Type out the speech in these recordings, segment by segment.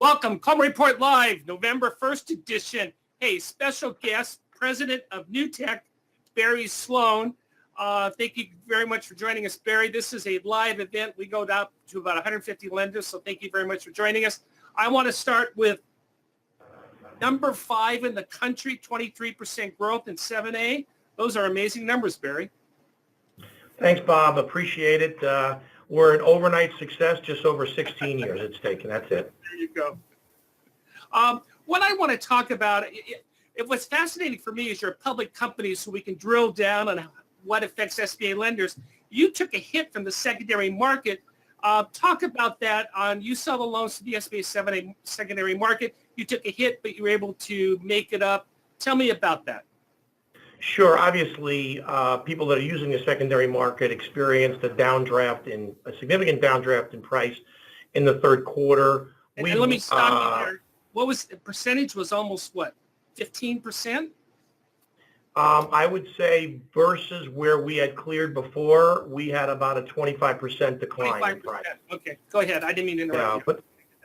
Welcome, Coleman Report Live, November 1st edition. Hey, special guest, President of NewTek, Barry Sloan. Thank you very much for joining us, Barry. This is a live event. We go down to about 150 lenders, so thank you very much for joining us. I want to start with number 5 in the country, 23% growth in 7A. Those are amazing numbers, Barry. Thanks, Bob. Appreciate it. We're an overnight success, just over 16 years it's taken. That's it. There you go. What I want to talk about, what's fascinating for me is you're a public company, so we can drill down on what affects SBA lenders. You took a hit from the secondary market. Talk about that. You sell the loans to the SBA 7A secondary market. You took a hit, but you were able to make it up. Tell me about that. Sure. Obviously, people that are using the secondary market experienced a significant downdraft in price in the third quarter. And let me stop you there. What was the percentage? Was almost what, 15%? I would say versus where we had cleared before, we had about a 25% decline 25%. in price. Okay, go ahead. I didn't mean to interrupt you.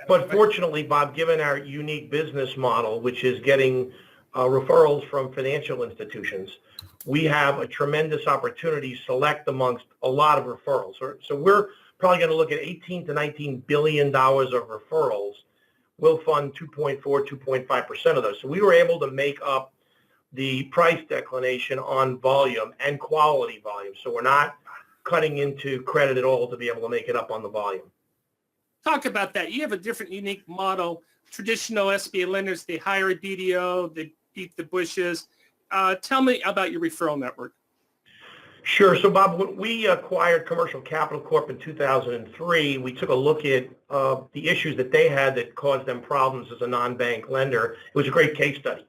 But fortunately, Bob, given our unique business model, which is getting referrals from financial institutions, we have a tremendous opportunity to select amongst a lot of referrals. So we're probably going to look at $18 to $19 billion of referrals. We'll fund 2.5% of those. So we were able to make up the price declination on volume and quality volume. So we're not cutting into credit at all to be able to make it up on the volume. Talk about that. You have a different, unique model. Traditional SBA lenders, they hire a BDO, they beat the bushes. Tell me about your referral network. Sure. So, Bob, when we acquired Commercial Capital Corp in 2003, we took a look at the issues that they had that caused them problems as a non-bank lender. It was a great case study.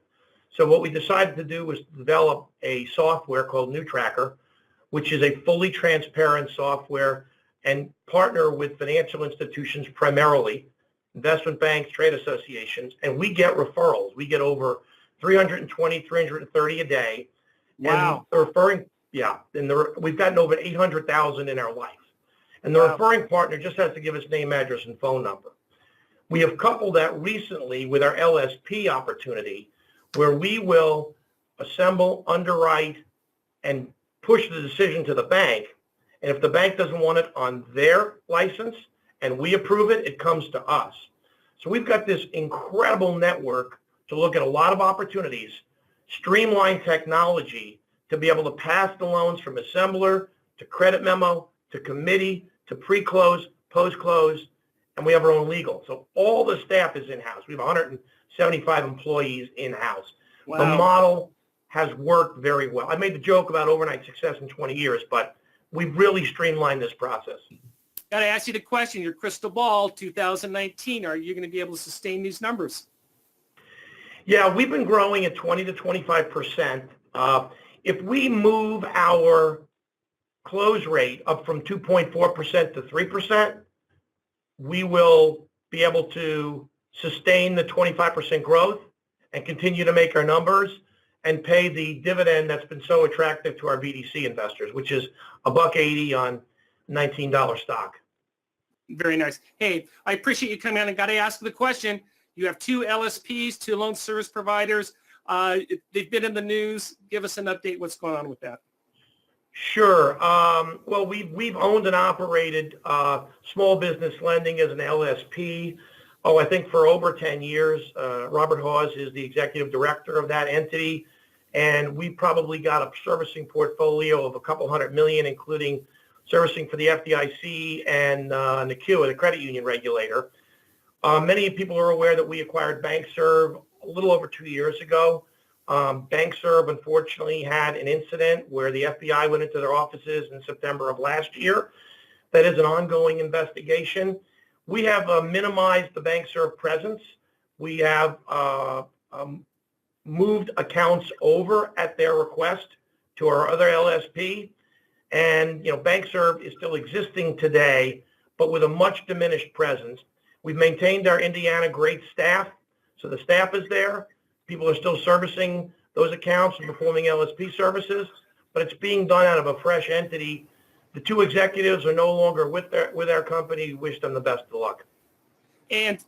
So what we decided to do was develop a software called NewTracker, which is a fully transparent software, and partner with financial institutions primarily, investment banks, trade associations, and we get referrals. We get over 320, 330 a day. Wow. And we've gotten over 800,000 in our life. And the referring partner just has to give us name, address, and phone number. We have coupled that recently with our LSP opportunity, where we will assemble, underwrite, and push the decision to the bank. And if the bank doesn't want it on their license and we approve it, it comes to us. So we've got this incredible network to look at a lot of opportunities, streamline technology to be able to pass the loans from assembler to credit memo to committee to pre-close, post-close, and we have our own legal. So all the staff is in-house. We have 175 employees in-house. Wow. The model has worked very well. I made the joke about overnight success in 20 years, but we've really streamlined this process. Got to ask you the question, your crystal ball, 2019, are you going to be able to sustain these numbers? Yeah, we've been growing at 20 to 25%. If we move our close rate up from 2.4% to 3%, we will be able to sustain the 25% growth and continue to make our numbers and pay the dividend that's been so attractive to our BDC investors, which is $1.80 on $19 stock. Very nice. Hey, I appreciate you coming on and got to ask the question. You have 2 LSPs, 2 loan service providers. They've been in the news. Give us an update. What's going on with that? Sure. Well, we've owned and operated small business lending as an LSP. I think for over 10 years. Robert Hawes is the executive director of that entity, and we probably got a servicing portfolio of a couple $100 million, including servicing for the FDIC and NACUA, the credit union regulator. Many people are aware that we acquired BankServe a little over 2 years ago. BankServe, unfortunately, had an incident where the FBI went into their offices in September of last year. That is an ongoing investigation. We have minimized the BankServe presence. We have moved accounts over at their request to our other LSP. And, BankServe is still existing today, but with a much diminished presence. We've maintained our Indiana great staff, so the staff is there. People are still servicing those accounts and performing LSP services, but it's being done out of a fresh entity. The 2 executives are no longer with our company. We wish them the best of luck. And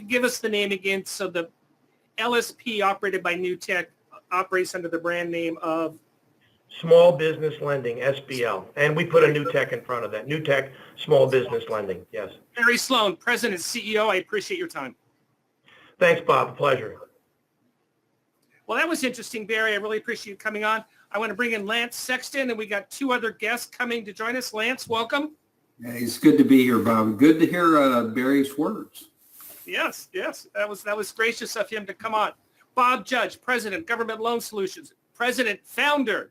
give us the name again. So the LSP operated by New Tech operates under the brand name of Small Business Lending, SBL. And we put a New Tech in front of that. New Tech, Small Business Lending, yes. Barry Sloan, President, CEO. I appreciate your time. Thanks, Bob. A pleasure. Well, that was interesting, Barry. I really appreciate you coming on. I want to bring in Lance Sexton, and we got two other guests coming to join us. Lance, welcome. Yeah, it's good to be here, Bob. Good to hear Barry's words. Yes. That was gracious of him to come on. Bob Judge, President, Government Loan Solutions, President, Founder,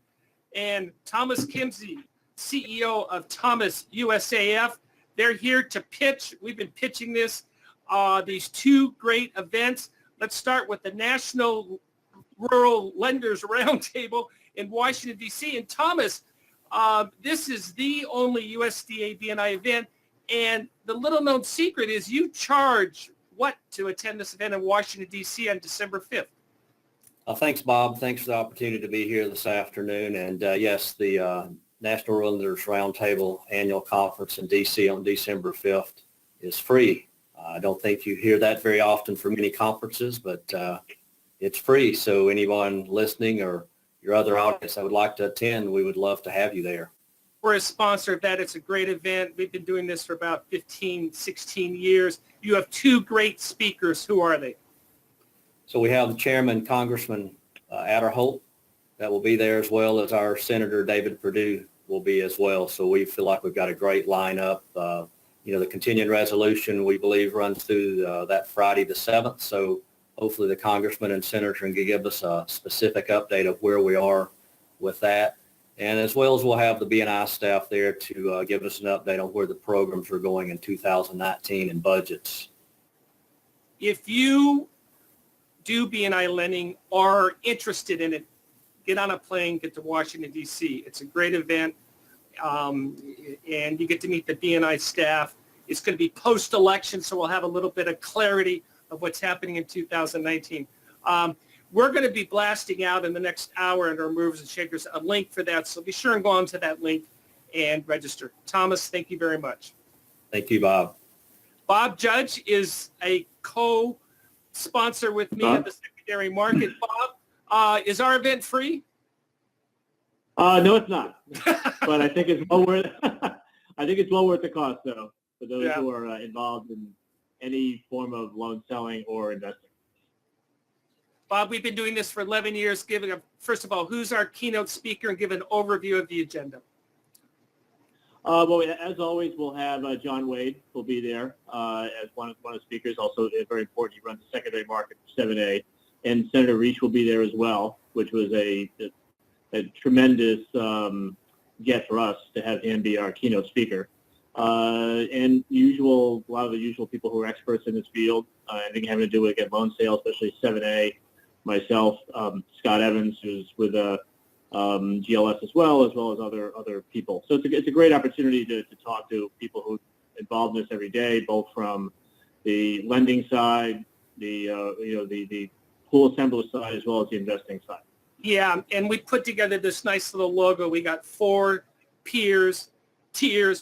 and Thomas Kimsey, CEO of Thomas USAF. They're here to pitch. We've been pitching these two great events. Let's start with the National Rural Lenders Roundtable in Washington, D.C. And Thomas, this is the only USDA BNI event. And the little known secret is you charge what to attend this event in Washington, D.C. on December 5th? Thanks, Bob. Thanks for the opportunity to be here this afternoon. And yes, the National Rural Lenders Roundtable annual conference in D.C. on December 5th is free. I don't think you hear that very often from many conferences, but it's free. So anyone listening or your other audience that would like to attend, we would love to have you there. We're a sponsor of that. It's a great event. We've been doing this for about 15, 16 years. You have two great speakers. Who are they? So we have the chairman, Congressman Adderholt, that will be there, as well as our Senator David Perdue will be as well. So we feel like we've got a great lineup. The continuing resolution, we believe, runs through that Friday the 7th. So hopefully the congressman and senator can give us a specific update of where we are with that. And as well as we'll have the BNI staff there to give us an update on where the programs are going in 2019 and budgets. If you do BNI lending, are interested in it, get on a plane, get to Washington, D.C. It's a great event, and you get to meet the BNI staff. It's going to be post-election, so we'll have a little bit of clarity of what's happening in 2019. We're going to be blasting out in the next hour in our Movers and Shakers a link for that, so be sure and go on to that link and register. Thomas, thank you very much. Thank you, Bob. Bob Judge is a co-sponsor with me at the secondary market. Bob, is our event free? No, it's not. But I think it's well worth. I think it's well worth the cost, though, for those who are involved in any form of loan selling or investing. Bob, we've been doing this for 11 years. First of all, who's our keynote speaker, and give an overview of the agenda. Well, as always, we'll have John Wade will be there as one of the speakers. Also, very important, he runs the secondary market for 7A. And Senator Reich will be there as well, which was a tremendous get for us to have him be our keynote speaker. And a lot of the usual people who are experts in this field, I think having to do with loan sales, especially 7A, myself, Scott Evans, who's with GLS as well as other people. So it's a great opportunity to talk to people who are involved in this every day, both from the lending side, the pool assembler side, as well as the investing side. Yeah, and we put together this nice little logo. We got 4 tiers.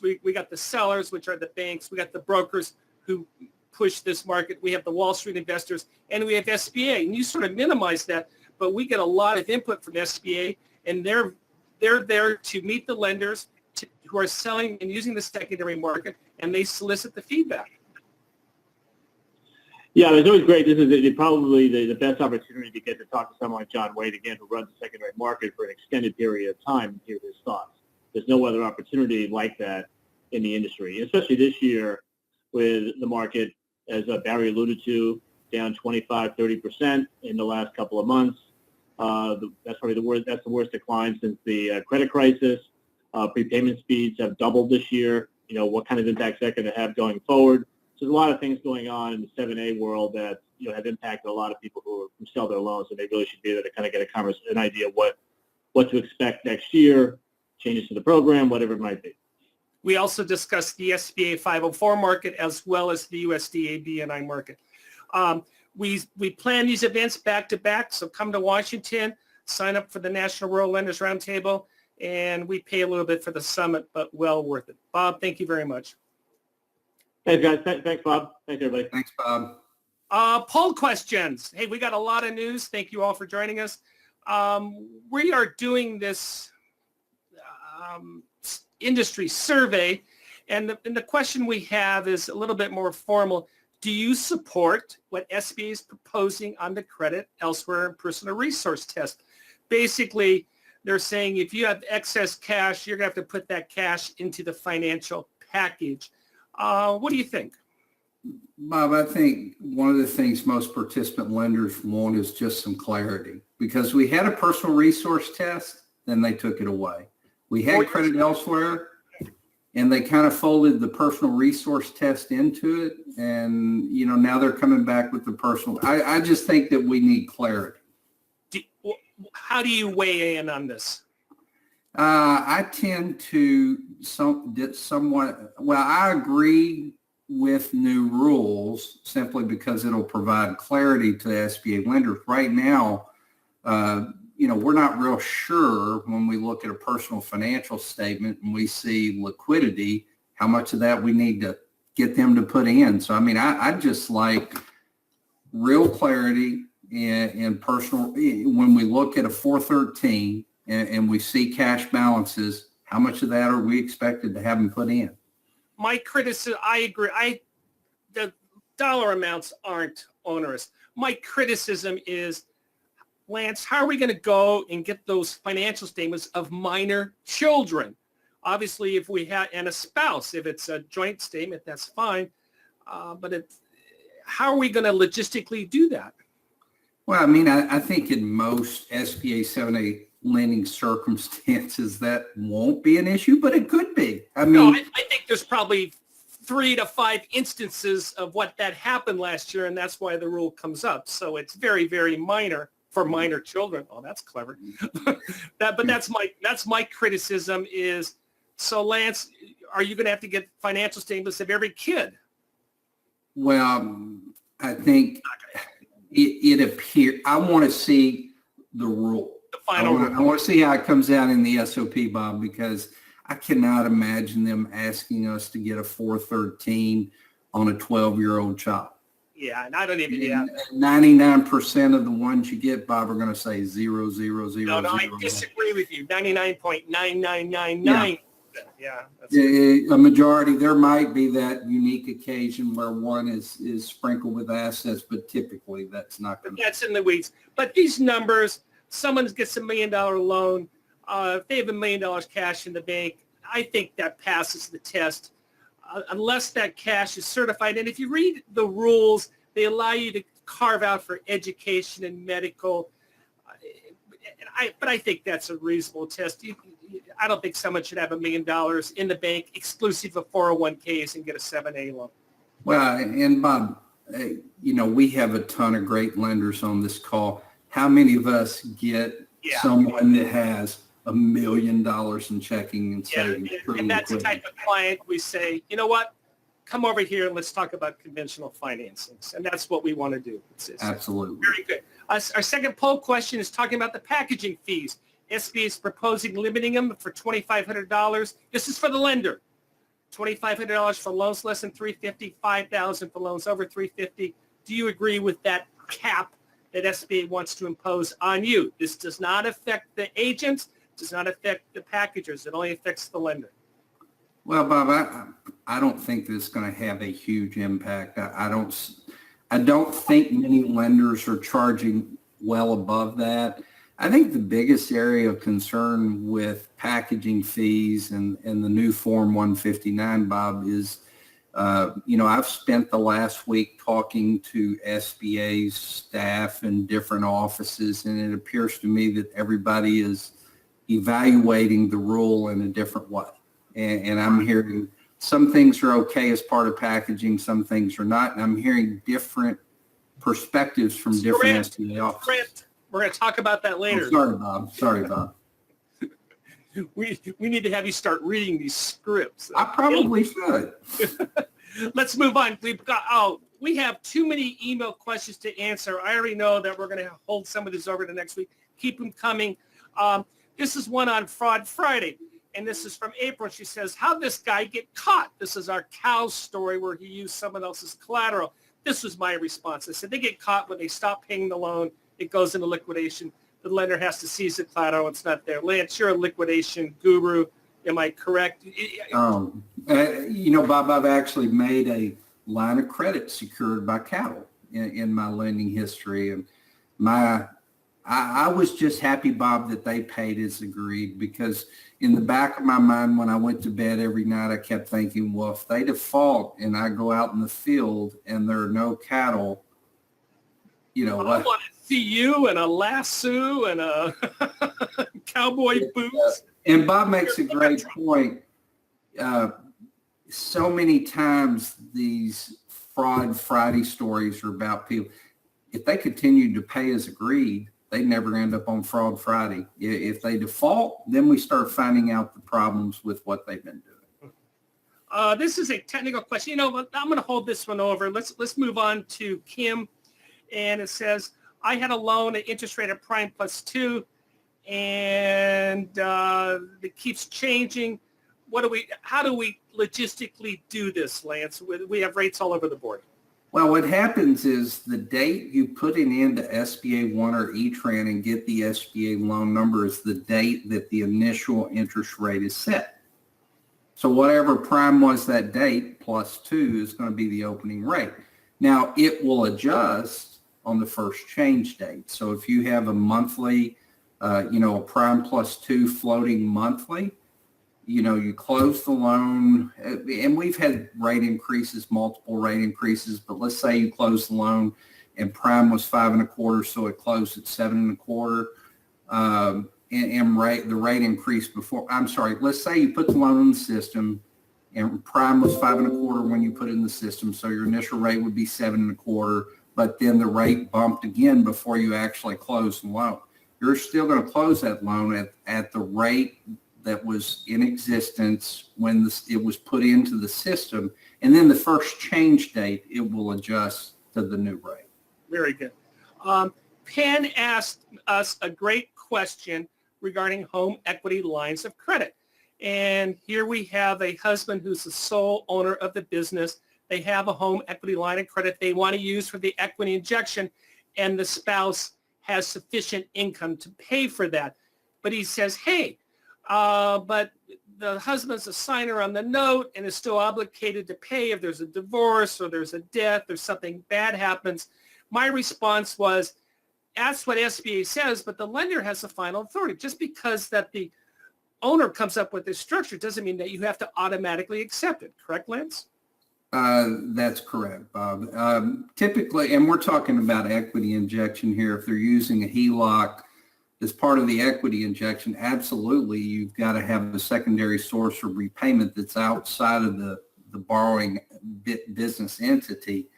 We got the sellers, which are the banks. We got the brokers who push this market. We have the Wall Street investors, and we have SBA. And you sort of minimize that, but we get a lot of input from SBA, and they're there to meet the lenders who are selling and using the secondary market, and they solicit the feedback. Yeah, it's always great. This is probably the best opportunity to get to talk to someone like John Wade, again, who runs the secondary market for an extended period of time, and hear his thoughts. There's no other opportunity like that in the industry, especially this year with the market, as Barry alluded to, down 25-30% in the last couple of months. That's probably the worst. That's the worst decline since the credit crisis. Prepayment speeds have doubled this year. What kind of impact is that going to have going forward? So there's a lot of things going on in the 7A world that have impacted a lot of people who sell their loans, and they really should be there to kind of get an idea of what to expect next year, changes to the program, whatever it might be. We also discussed the SBA 504 market as well as the USDA BNI market. We plan these events back to back, so come to Washington, sign up for the National Rural Lenders Roundtable, and we pay a little bit for the summit, but well worth it. Bob, thank you very much. Thanks, guys. Thanks, Bob. Thanks, everybody. Thanks, Bob. Poll questions. Hey, we got a lot of news. Thank you all for joining us. We are doing this industry survey, and the question we have is a little bit more formal. Do you support what SBA is proposing on the credit elsewhere and personal resource test? Basically, they're saying if you have excess cash, you're going to have to put that cash into the financial package. What do you think? Bob, I think one of the things most participant lenders want is just some clarity, because we had a personal resource test, then they took it away. We had credit elsewhere, and they kind of folded the personal resource test into it. And, now they're coming back with the personal. I just think that we need clarity. How do you weigh in on this? I tend to somewhat, I agree with new rules simply because it'll provide clarity to SBA lenders. Right now, we're not real sure when we look at a personal financial statement and we see liquidity, how much of that we need to get them to put in. So, I just like real clarity in personal. When we look at a 413 and we see cash balances, how much of that are we expected to have them put in? My criticism, I agree. The dollar amounts aren't onerous. My criticism is, Lance, how are we going to go and get those financial statements of minor children? Obviously, if we have, and a spouse, if it's a joint statement, that's fine. But how are we going to logistically do that? Well, I think in most SBA 7(a) lending circumstances, that won't be an issue, but it could be. I think there's probably 3 to 5 instances of what that happened last year, and that's why the rule comes up. So it's very, very minor for minor children. Oh, that's clever. But that's my criticism is, so Lance, are you going to have to get financial statements of every kid? Well, I think it appears, I want to see the rule. I want to see how it comes out in the SOP, Bob, because I cannot imagine them asking us to get a 413 on a 12-year-old child. Yeah, and I don't even. 99% of the ones you get, Bob, are going to say 0, 0, 0. No, I disagree with you. 99.9999. Yeah. A majority. There might be that unique occasion where one is sprinkled with assets, but typically that's not going to. That's in the weeds. But these numbers. Someone gets $1 million loan. If they have $1 million cash in the bank, I think that passes the test, unless that cash is certified. And if you read the rules, they allow you to carve out for education and medical. But I think that's a reasonable test. I don't think someone should have $1 million in the bank exclusive of 401ks and get a 7(a) loan. Well, and Bob, we have a ton of great lenders on this call. How many of us get someone that has $1 million in checking and savings? And that's the type of client we say, you know what, come over here and let's talk about conventional financings. And that's what we want to do. It's absolutely. Very good. Our second poll question is talking about the packaging fees. SBA is proposing limiting them for $2,500. This is for the lender. $2,500 for loans less than $350, $5,000 for loans over $350. Do you agree with that cap that SBA wants to impose on you? This does not affect the agents, does not affect the packagers. It only affects the lender. Well, Bob, I don't think this is going to have a huge impact. I don't think many lenders are charging well above that. I think the biggest area of concern with packaging fees and the new Form 159, Bob, is I've spent the last week talking to SBA's staff in different offices, and it appears to me that everybody is evaluating the rule in a different way. And I'm hearing some things are okay as part of packaging, some things are not, and I'm hearing different perspectives from different SBA offices. We're going to talk about that later. Oh, sorry, Bob. We need to have you start reading these scripts. I probably should. Let's move on. We have too many email questions to answer. I already know that we're going to hold some of these over to next week. Keep them coming. This is one on Fraud Friday. And this is from April. She says, how'd this guy get caught? This is our cow story where he used someone else's collateral. This was my response. I said, they get caught when they stop paying the loan. It goes into liquidation. The lender has to seize the collateral. It's not there. Lance, you're a liquidation guru. Am I correct? Bob, I've actually made a line of credit secured by cattle in my lending history. And I was just happy, Bob, that they paid as agreed, because in the back of my mind, when I went to bed every night, I kept thinking, well, if they default and I go out in the field and there are no cattle, I want to see you in a lasso and a cowboy boots. And Bob makes a great point. So many times these fraud Friday stories are about people. If they continue to pay as agreed, they never end up on Fraud Friday. If they default, then we start finding out the problems with what they've been doing. This is a technical question. I'm going to hold this one over. Let's move on to Kim. And it says, I had a loan at interest rate of prime +2, and it keeps changing. How do we logistically do this, Lance? We have rates all over the board. Well, what happens is the date you put it into SBA 1 or E-Tran and get the SBA loan number is the date that the initial interest rate is set. So whatever prime was that date +2 is going to be the opening rate. Now, it will adjust on the first change date. So if you have a monthly, a prime +2 floating monthly, you close the loan, and we've had rate increases, multiple rate increases, but let's say you close the loan and prime was 5.25, so it closed at 7.25, and the rate increase before, let's say you put the loan in the system and prime was 5.25 when you put it in the system, so your initial rate would be 7.25, but then the rate bumped again before you actually close the loan. You're still going to close that loan at the rate that was in existence when it was put into the system, and then the first change date, it will adjust to the new rate. Very good. Penn asked us a great question regarding home equity lines of credit. And here we have a husband who's the sole owner of the business. They have a home equity line of credit they want to use for the equity injection, and the spouse has sufficient income to pay for that. But he says, hey, but the husband's a signer on the note and is still obligated to pay if there's a divorce or there's a death or something bad happens. My response was, that's what SBA says, but the lender has the final authority. Just because that the owner comes up with this structure doesn't mean that you have to automatically accept it. Correct, Lance? That's correct, Bob. Typically, and we're talking about equity injection here, if they're using a HELOC as part of the equity injection, absolutely, you've got to have a secondary source of repayment that's outside of the borrowing business entity.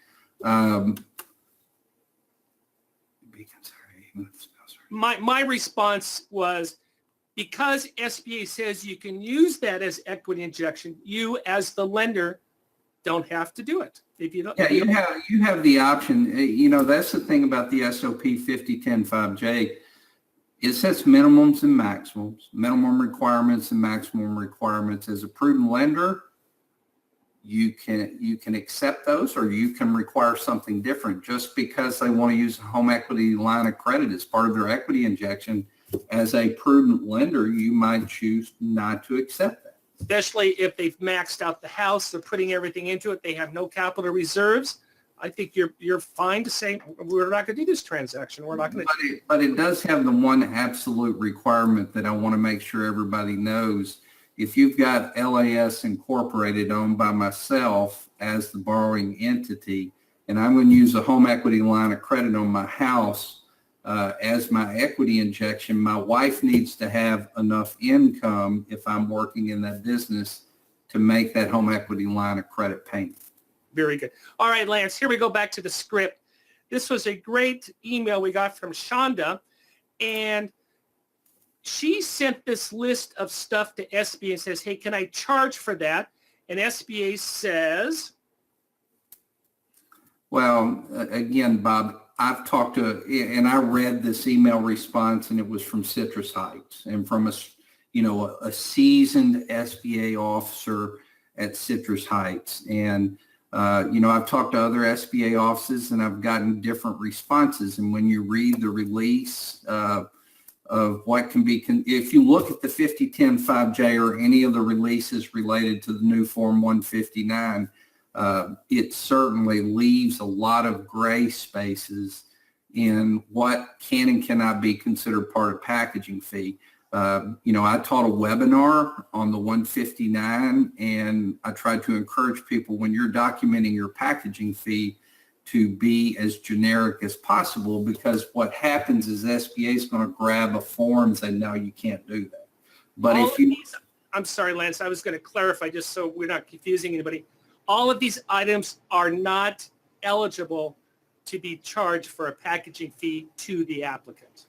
My response was, because SBA says you can use that as equity injection, you as the lender don't have to do it. If you don't, yeah, you have the option. That's the thing about the SOP 5010-5J. It sets minimums and maximums, minimum requirements and maximum requirements. As a prudent lender, you can accept those, or you can require something different. Just because they want to use a home equity line of credit as part of their equity injection, as a prudent lender, you might choose not to accept that. Especially if they've maxed out the house, they're putting everything into it, they have no capital reserves. I think you're fine to say, we're not going to do this transaction. We're not going to. But it does have the one absolute requirement that I want to make sure everybody knows. If you've got LAS Incorporated owned by myself as the borrowing entity, and I'm going to use a home equity line of credit on my house as my equity injection, my wife needs to have enough income if I'm working in that business to make that home equity line of credit payment. Very good. All right, Lance, here we go back to the script. This was a great email we got from Shonda, and she sent this list of stuff to SBA and says, hey, can I charge for that? And SBA says, well, again, Bob, I've talked to, and I read this email response, and it was from Citrus Heights, and from a, a seasoned SBA officer at Citrus Heights. And, I've talked to other SBA offices and I've gotten different responses. And when you read the release of what can be, if you look at the 5010-5J or any of the releases related to the new Form 159, it certainly leaves a lot of gray spaces in what can and cannot be considered part of packaging fee. I taught a webinar on the 159, and I tried to encourage people, when you're documenting your packaging fee, to be as generic as possible, because what happens is SBA is going to grab a form and say, no, you can't do that. But I'm sorry, Lance, I was going to clarify just so we're not confusing anybody. All of these items are not eligible to be charged for a packaging fee to the applicant.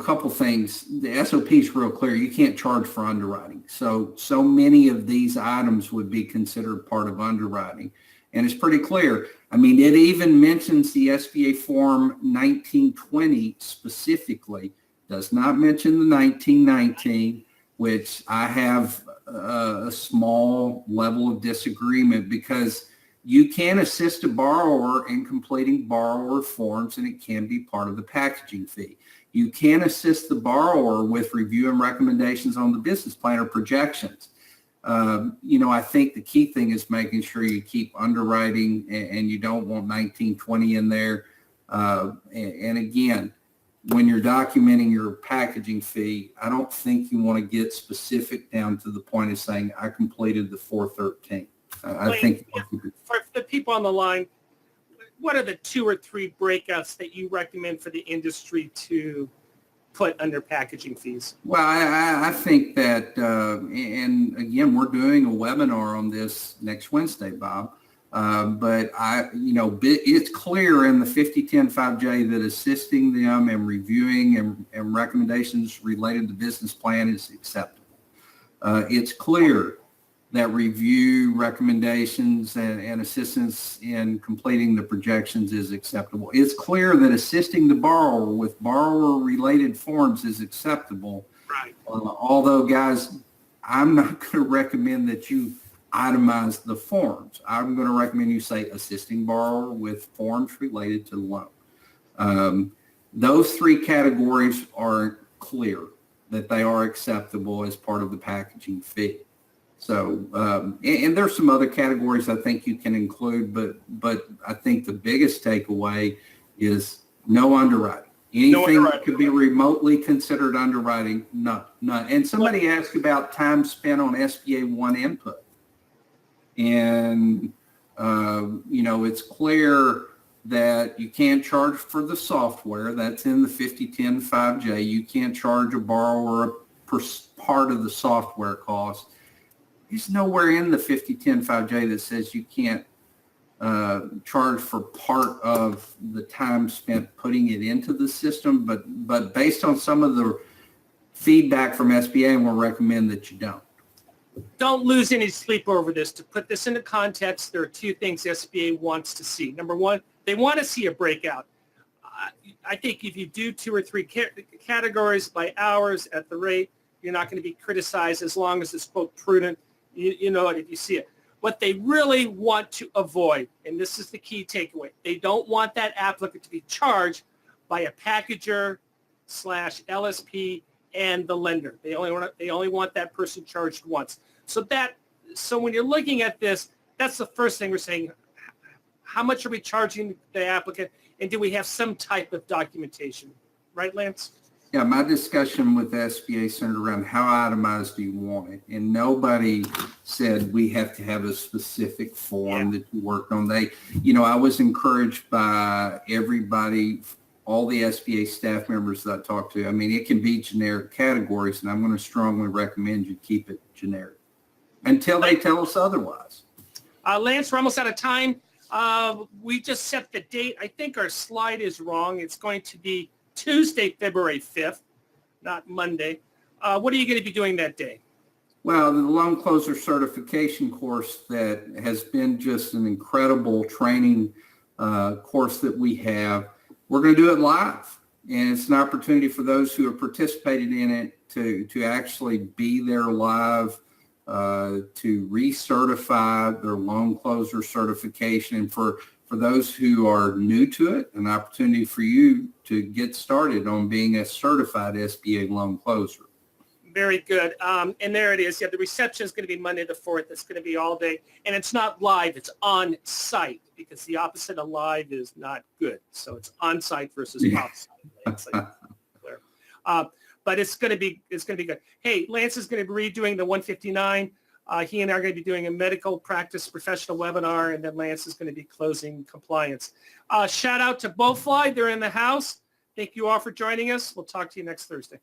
Couple things. The SOP is real clear. You can't charge for underwriting. So many of these items would be considered part of underwriting. And it's pretty clear. I mean, it even mentions the SBA Form 1920 specifically, does not mention the 1919, which I have a small level of disagreement, because you can assist a borrower in completing borrower forms and it can be part of the packaging fee. You can assist the borrower with review and recommendations on the business plan or projections. I think the key thing is making sure you keep underwriting and you don't want 1920 in there. And again, when you're documenting your packaging fee, I don't think you want to get specific down to the point of saying, I completed the 413. I think for the people on the line, what are the 2 or 3 breakouts that you recommend for the industry to put under packaging fees? Well, I think that, and again, we're doing a webinar on this next Wednesday, Bob. But it's clear in the 5010-5J that assisting them and reviewing and recommendations related to business plan is acceptable. It's clear that review, recommendations, and assistance in completing the projections is acceptable. It's clear that assisting the borrower with borrower-related forms is acceptable. Right. Although, guys, I'm not going to recommend that you itemize the forms. I'm going to recommend you say assisting borrower with forms related to the loan. Those 3 categories are clear that they are acceptable as part of the packaging fee. So, and there's some other categories I think you can include, but I think the biggest takeaway is no underwriting. Anything that could be remotely considered underwriting, none. And somebody asked about time spent on SBA 1 input. And, it's clear that you can't charge for the software. That's in the 5010-5J. You can't charge a borrower part of the software cost. There's nowhere in the 5010-5J that says you can't charge for part of the time spent putting it into the system. But based on some of the feedback from SBA, we'll recommend that you don't. Don't lose any sleep over this. To put this into context, there are 2 things SBA wants to see. Number 1, they want to see a breakout. I think if you do 2 or 3 categories by hours at the rate, you're not going to be criticized as long as it's, quote, prudent. You know it if you see it. What they really want to avoid, and this is the key takeaway, they don't want that applicant to be charged by a packager / LSP and the lender. They only want that person charged once. So when you're looking at this, that's the first thing we're saying. How much are we charging the applicant, and do we have some type of documentation? Right, Lance? Yeah, my discussion with the SBA centered around how itemized do you want it, and nobody said we have to have a specific form that you worked on. I was encouraged by everybody, all the SBA staff members that I talked to. I mean, it can be generic categories, and I'm going to strongly recommend you keep it generic until they tell us otherwise. Lance, we're almost out of time. We just set the date. I think our slide is wrong. It's going to be Tuesday, February 5th, not Monday. What are you going to be doing that day? Well, the loan closer certification course that has been just an incredible training course that we have. We're going to do it live. And it's an opportunity for those who have participated in it to actually be there live, to recertify their loan closer certification. And for those who are new to it, an opportunity for you to get started on being a certified SBA loan closer. Very good. And there it is. Yeah, the reception is going to be Monday the 4th. It's going to be all day. And it's not live. It's on site, because the opposite of live is not good. So it's on site versus off site. But it's going to be good. Hey, Lance is going to be redoing the 159. He and I are going to be doing a medical practice professional webinar, and then Lance is going to be closing compliance. Shout out to Bowfly. They're in the house. Thank you all for joining us. We'll talk to you next Thursday.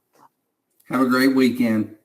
Have a great weekend.